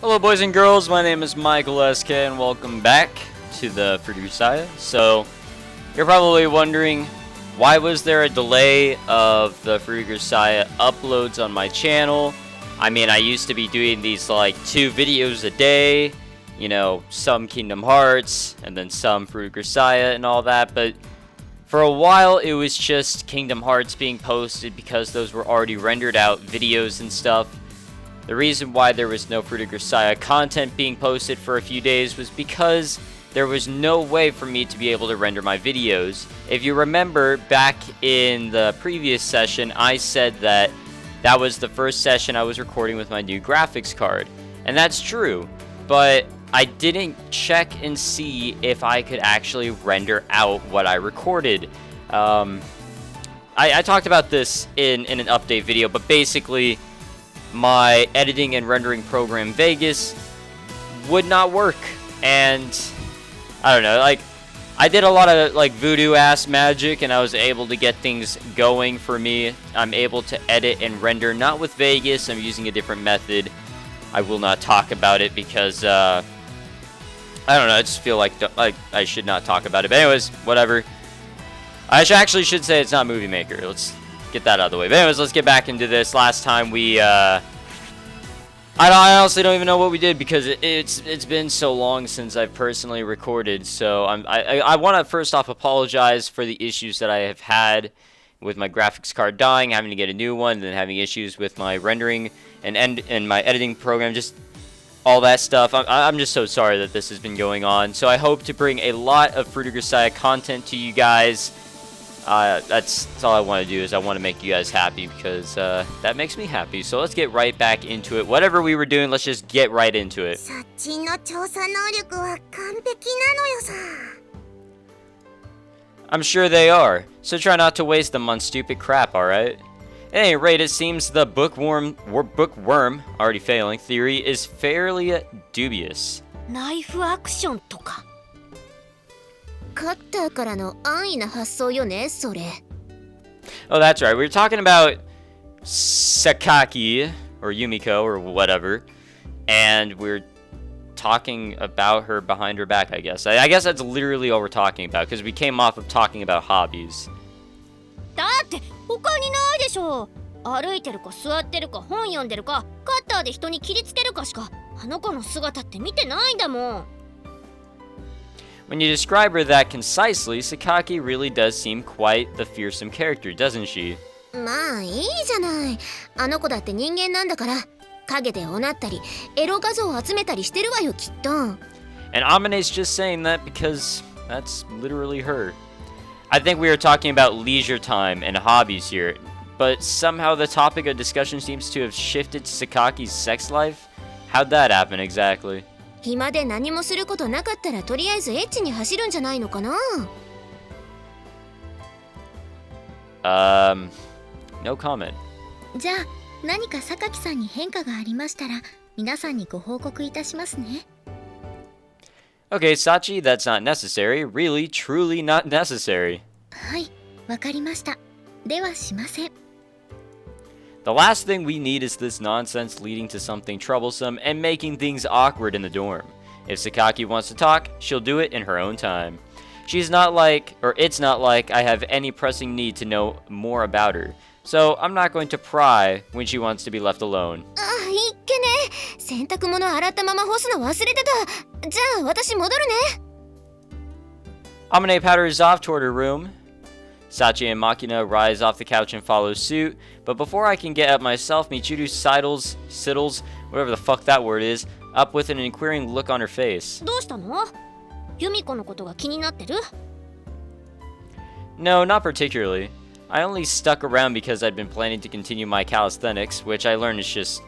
Hello boys and girls, my name is Michael SK and welcome back to the Grisaia. So, you're probably wondering, why was there a delay of the Grisaia uploads on my channel? I mean, I used to be doing these like 2 videos a day, you know, some Kingdom Hearts, and then some Grisaia and all that, but for a while it was just Kingdom Hearts being posted because those were already rendered out videos and stuff. The reason why there was no Grisaia content being posted for a few days was because there was no way for me to be able to render my videos. If you remember back in the previous session, I said that that was the first session I was recording with my new graphics card. And that's true, but I didn't check and see if I could actually render out what I recorded. I talked about this in an update video, but basically my editing and rendering program Vegas would not work, and I don't know, like I did a lot of like voodoo ass magic and I was able to get things going for me. I'm able to edit and render not with Vegas. I'm using a different method. I will not talk about it because I don't know, I just feel like I should not talk about it. But anyways, whatever. I actually should say it's not Movie Maker. Let's get that out of the way. But anyways, let's get back into this. Last time we I honestly don't even know what we did because it's been so long since I've personally recorded. So I want to first off apologize for the issues that I have had with my graphics card dying, having to get a new one, and then having issues with my rendering and my editing program, just all that stuff. I'm just so sorry that this has been going on. So I hope to bring a lot of Grisaia content to you guys. That's all I want to do, is I want to make you guys happy because that makes me happy. So let's get right back into it. Whatever we were doing, let's just get right into it. I'm sure they are, so try not to waste them on stupid crap, alright? At any rate, it seems the bookworm already failing theory is fairly dubious. Oh, that's right. We were talking about Sakaki, or Yumiko, or whatever, and we're talking about her behind her back, I guess. I guess that's literally all we're talking about, because we came off of talking about hobbies. When you describe her that concisely, Sakaki really does seem quite the fearsome character, doesn't she? And Amane's just saying that because that's literally her. I think we are talking about leisure time and hobbies here, but somehow the topic of discussion seems to have shifted to Sakaki's sex life? How'd that happen exactly? No comment. Okay, Sachi, that's not necessary. Really, truly not necessary. The last thing we need is this nonsense leading to something troublesome and making things awkward in the dorm. If Sakaki wants to talk, she'll do it in her own time. It's not like I have any pressing need to know more about her. So I'm not going to pry when she wants to be left alone. Amane powders off toward her room. Sachi and Makina rise off the couch and follow suit, but before I can get up myself, Michiru sidles, whatever the fuck that word is, up with an inquiring look on her face. No, not particularly. I only stuck around because I'd been planning to continue my calisthenics, which I learned is just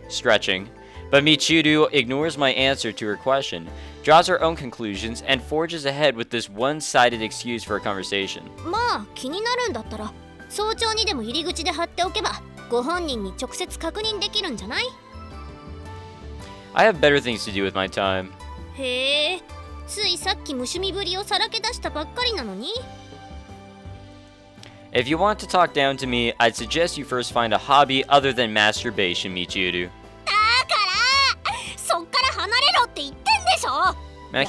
stretching. But Michiru ignores my answer to her question, draws her own conclusions, and forges ahead with this one-sided excuse for a conversation. I have better things to do with my time. If you want to talk down to me, I'd suggest you first find a hobby other than masturbation, Michiru. Man, I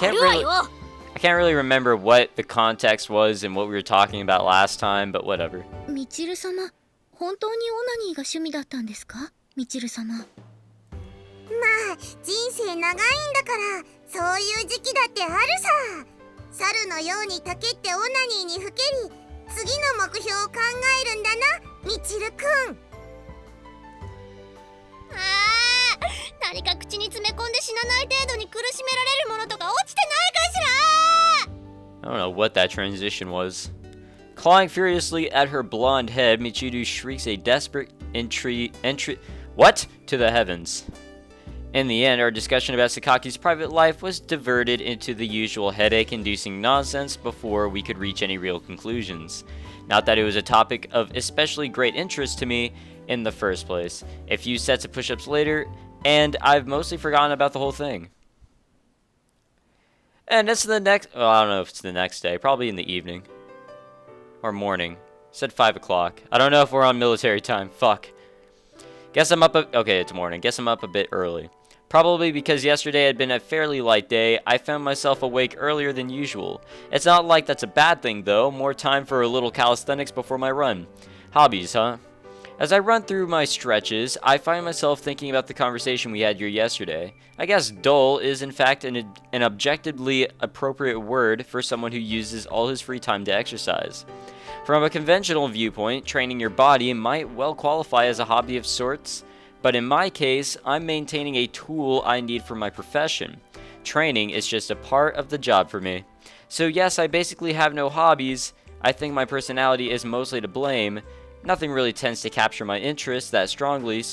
can't really remember what the context was and what we were talking about last time, but whatever. みちる様、本当にオナニーが趣味だったんですか？みちる様。まあ、人生長いんだからそういう時期だってあるさ。猿のようにたけってオナニーにふけり、次の目標を考えるんだな、みちるくん。何か口に詰め込んで死なない程度に苦しめられるものとか落ちてないかしら。 I don't know what that transition was. Clawing furiously at her blonde head, Michiru shrieks a desperate entry to the heavens. In the end, our discussion about Sakaki's private life was diverted into the usual headache-inducing nonsense before we could reach any real conclusions. Not that it was a topic of especially great interest to me in the first place. A few sets of push-ups later, and I've mostly forgotten about the whole thing. And it's the next... Well, I don't know if it's the next day. Probably in the evening. Or morning. It said 5 o'clock. I don't know if we're on military time. Fuck. Guess I'm up... Okay, it's morning. Guess I'm up a bit early. Probably because yesterday had been a fairly light day, I found myself awake earlier than usual. It's not like that's a bad thing, though. More time for a little calisthenics before my run. Hobbies, huh? As I run through my stretches, I find myself thinking about the conversation we had here yesterday. I guess dull is in fact an objectively appropriate word for someone who uses all his free time to exercise. From a conventional viewpoint, training your body might well qualify as a hobby of sorts, but in my case, I'm maintaining a tool I need for my profession. Training is just a part of the job for me. So yes, I basically have no hobbies. I think my personality is mostly to blame. Nothing really tends to capture my interest that strongly,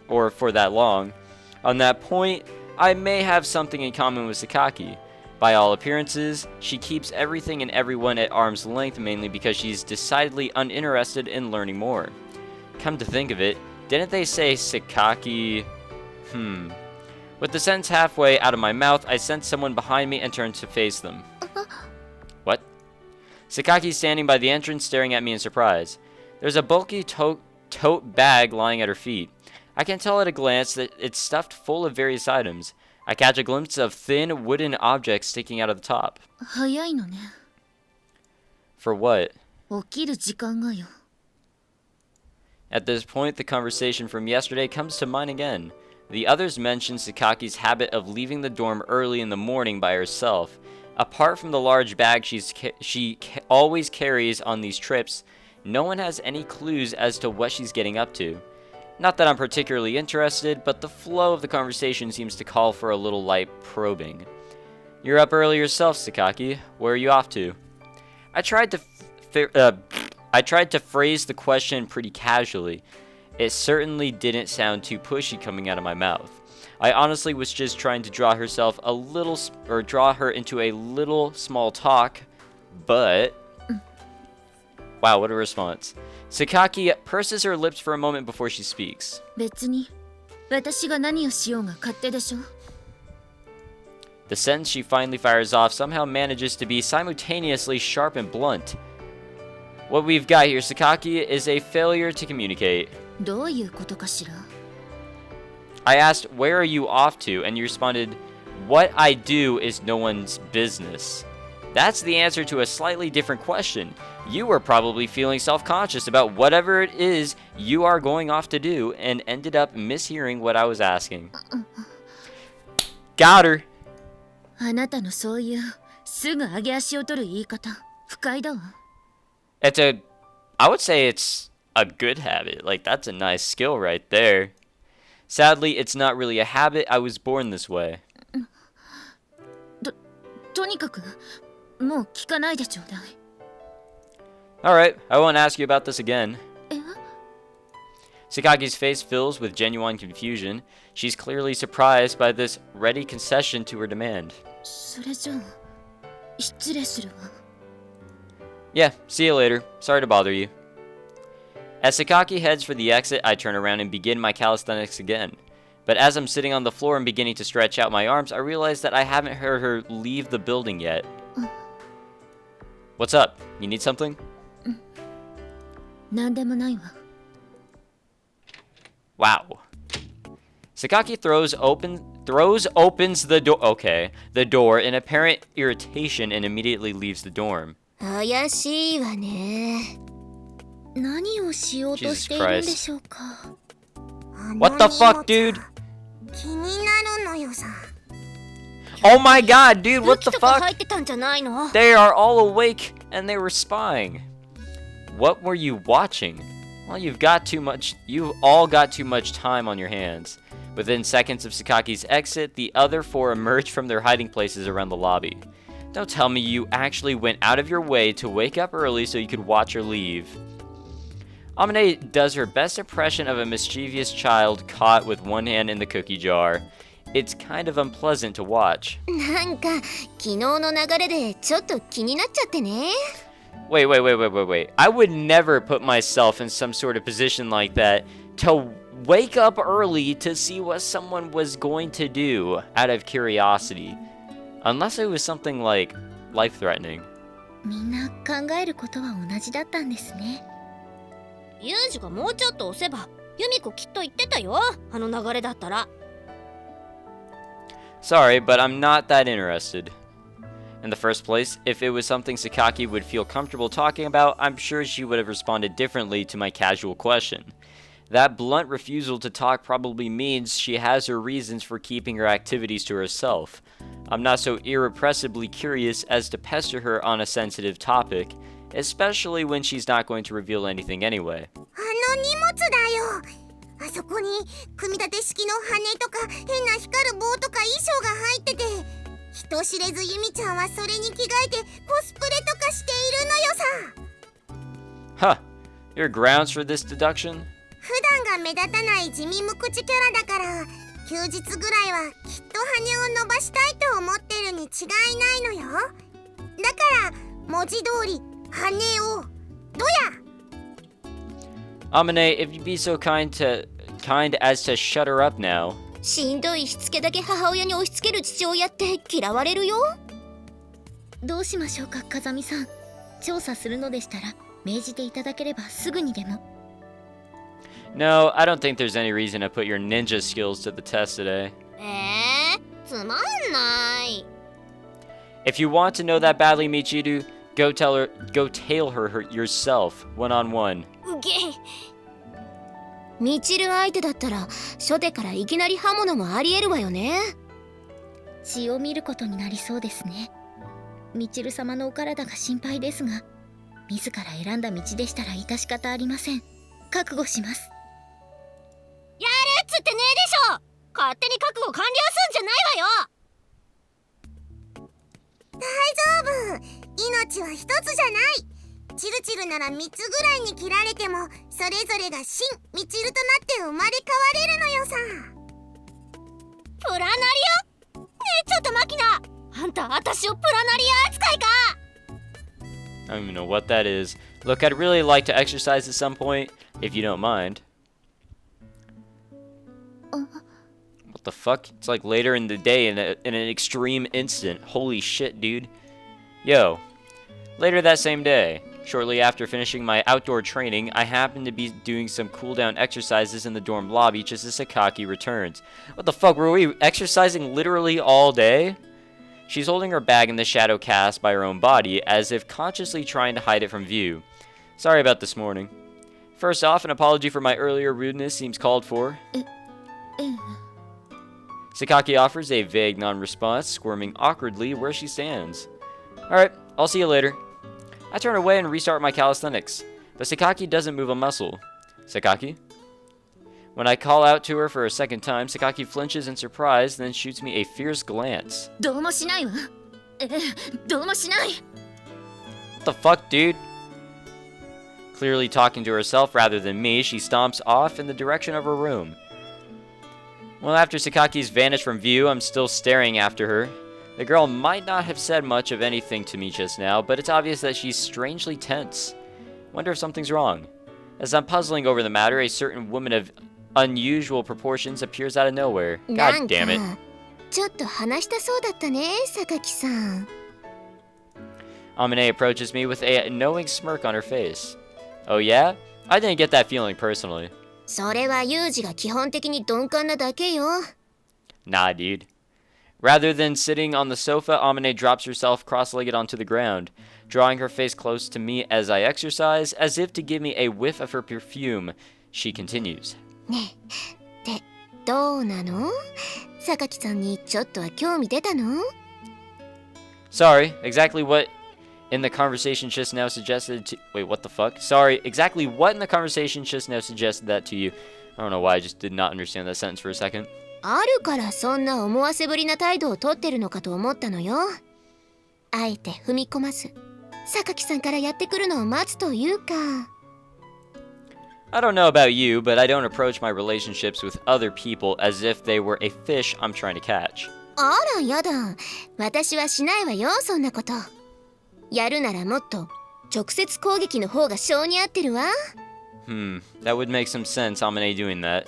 or for that long. On that point, I may have something in common with Sakaki. By all appearances, she keeps everything and everyone at arm's length mainly because she's decidedly uninterested in learning more. Come to think of it, didn't they say Sakaki... With the sentence halfway out of my mouth, I sensed someone behind me and turned to face them. What? Sakaki's standing by the entrance staring at me in surprise. There's a bulky tote bag lying at her feet. I can tell at a glance that it's stuffed full of various items. I catch a glimpse of thin wooden objects sticking out of the top. 早いのね。 For what? 起きる時間がよ。 At this point, the conversation from yesterday comes to mind again. The others mention Sakaki's habit of leaving the dorm early in the morning by herself. Apart from the large bag she always carries on these trips, no one has any clues as to what she's getting up to. Not that I'm particularly interested, but the flow of the conversation seems to call for a little light probing. You're up early yourself, Sakaki. Where are you off to? I tried to phrase the question pretty casually. It certainly didn't sound too pushy coming out of my mouth. I honestly was just trying to draw her into a little small talk, but... Wow, what a response. Sakaki purses her lips for a moment before she speaks. 別に、私が何をしようが勝手でしょ。 The sentence she finally fires off somehow manages to be simultaneously sharp and blunt. What we've got here, Sakaki, is a failure to communicate. どういうことかしら。 I asked, where are you off to? And you responded, what I do is no one's business. That's the answer to a slightly different question. You were probably feeling self-conscious about whatever it is you are going off to do and ended up mishearing what I was asking. Got her! あなたのそういうすぐ上げ足を取る言い方、不快だわ。 I would say it's a good habit. Like, that's a nice skill right there. Sadly, it's not really a habit. I was born this way. とにかく、もう聞かないでちょうだい。 Alright, I won't ask you about this again. え？ Sakaki's face fills with genuine confusion. She's clearly surprised by this ready concession to her demand. それじゃあ、失礼するわ。 Yeah, see you later. Sorry to bother you. As Sakaki heads for the exit, I turn around and begin my calisthenics again. But as I'm sitting on the floor and beginning to stretch out my arms, I realize that I haven't heard her leave the building yet. What's up? You need something? なんでもないわ。 Wow. Sakaki throws open throws opens the door. Okay, the door in apparent irritation and immediately leaves the dorm. 怪しいわね。何をしようとしているんでしょうか。 What the fuck, dude? 気になるのよさ。 Oh my god, dude, what the 武器とか fuck? 入ってたんじゃないの？ They are all awake and they were spying. What were you watching? Well, you've all got too much time on your hands. Within seconds of Sakaki's exit, the other four emerged from their hiding places around the lobby. Don't tell me you actually went out of your way to wake up early so you could watch her leave. Amine does her best impression of a mischievous child caught with one hand in the cookie jar. It's kind of unpleasant to watch. なんか昨日の流れでちょっと気になっちゃってね。 Wait. I would never put myself in some sort of position like that to wake up early to see what someone was going to do out of curiosity. Unless it was something like life-threatening. みんな考えることは同じだったんですね。ユージがもうちょっと押せばユミコきっと言ってたよ、あの流れだったら。 Sorry, but I'm not that interested. In the first place, if it was something Sakaki would feel comfortable talking about, I'm sure she would have responded differently to my casual question. That blunt refusal to talk probably means she has her reasons for keeping her activities to herself. I'm not so irrepressibly curious as to pester her on a sensitive topic, especially when she's not going to reveal anything anyway. あの荷物だよ。あそこに組み立て式の羽とか変な光る棒とか衣装が入ってて、人知れずユミちゃんはそれに着替えてコスプレとかしているのよさ。 Huh. Your grounds for this deduction? 普段が目立たない地味無口キャラだから休日ぐらいはきっと羽を伸ばしたいと思ってるに違いないのよ。だから文字通り羽をどや。 Amine, if you'd be so kind as to shut her up now. しんどいしつけだけ母親に押し付ける父親って嫌われるよ。どうしましょうか、風見さん。調査するのでしたら命じていただければすぐにでも。 No, I don't think there's any reason to put your ninja skills to the test today. つまんない。 If you want to know that badly, Michiru, go tail her yourself, one-on-one. うげ。みちる相手だったら初手からいきなり刃物もありえるわよね。血を見ることになりそうですね。みちる様のお体が心配ですが、自ら選んだ道でしたら致し方ありません。覚悟します。やるっつってねえでしょ。勝手に覚悟完了すんじゃないわよ。大丈夫。命は一つじゃない。チルチルなら3つぐらいに切られてもそれぞれが真ミチルとなって生まれ変われるのよさ。プラナリア？ねえちょっとマキナ、あんた私をプラナリア扱いか。 I don't even know what that is. Look, I'd really like to exercise at some point, if you don't mind. What the fuck? It's like later in the day in an extreme instant. Holy shit, dude. Yo. Later that same day, shortly after finishing my outdoor training, I happened to be doing some cool-down exercises in the dorm lobby just as Sakaki returns. What the fuck, were we exercising literally all day? She's holding her bag in the shadow cast by her own body, as if consciously trying to hide it from view. Sorry about this morning. First off, an apology for my earlier rudeness seems called for. Sakaki offers a vague non-response, squirming awkwardly where she stands. Alright, I'll see you later. I turn away and restart my calisthenics, but Sakaki doesn't move a muscle. Sakaki? When I call out to her for a second time, Sakaki flinches in surprise, then shoots me a fierce glance. どうもしないわ。どうもしない。 What the fuck, dude? Clearly talking to herself rather than me, she stomps off in the direction of her room. Well, after Sakaki's vanished from view, I'm still staring after her. The girl might not have said much of anything to me just now, but it's obvious that she's strangely tense. Wonder if something's wrong. As I'm puzzling over the matter, a certain woman of unusual proportions appears out of nowhere. God damn it. ちょっと話したそうだったね、榊さん。 Amine approaches me with a knowing smirk on her face. Oh yeah? I didn't get that feeling personally. それはユージが基本的に鈍感なだけよ。Nah, dude. Rather than sitting on the sofa, Amane drops herself cross-legged onto the ground, drawing her face close to me as I exercise, as if to give me a whiff of her perfume. She continues. ねえ、で、どうなの？榊さんにちょっとは興味出たの？ Sorry, exactly what in the conversation just now suggested to... Wait, what the fuck? Sorry, exactly what in the conversation just now suggested that to you? I don't know why, I just did not understand that sentence for a second. あるからそんな思わせぶりな態度をとってるのかと思ったのよ。あえて踏み込まず、榊さんからやってくるのを待つというか。I don't know about you, but I don't approach my relationships with other people as if they were a fish I'm trying to catch. あらやだ、私はしないわよ、そんなこと。やるならもっと直接攻撃の方が性に合ってるわ。That would make some sense, Amane doing that.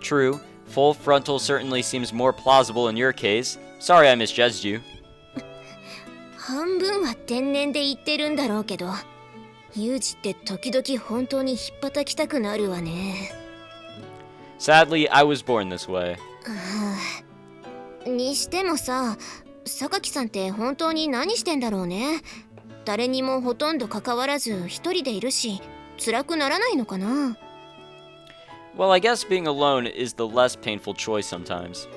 True, full frontal certainly seems more plausible in your case. Sorry I misjudged you. 半分は天然で言ってるんだろうけど、ユージって時々本当にひっぱたきたくなるわね。Sadly, I was born this way. にしてもさ、榊さんって本当に何してんだろうね。誰にもほとんど関わらず一人でいるし、辛くならないのかな。Well, I guess being alone is the less painful choice sometimes.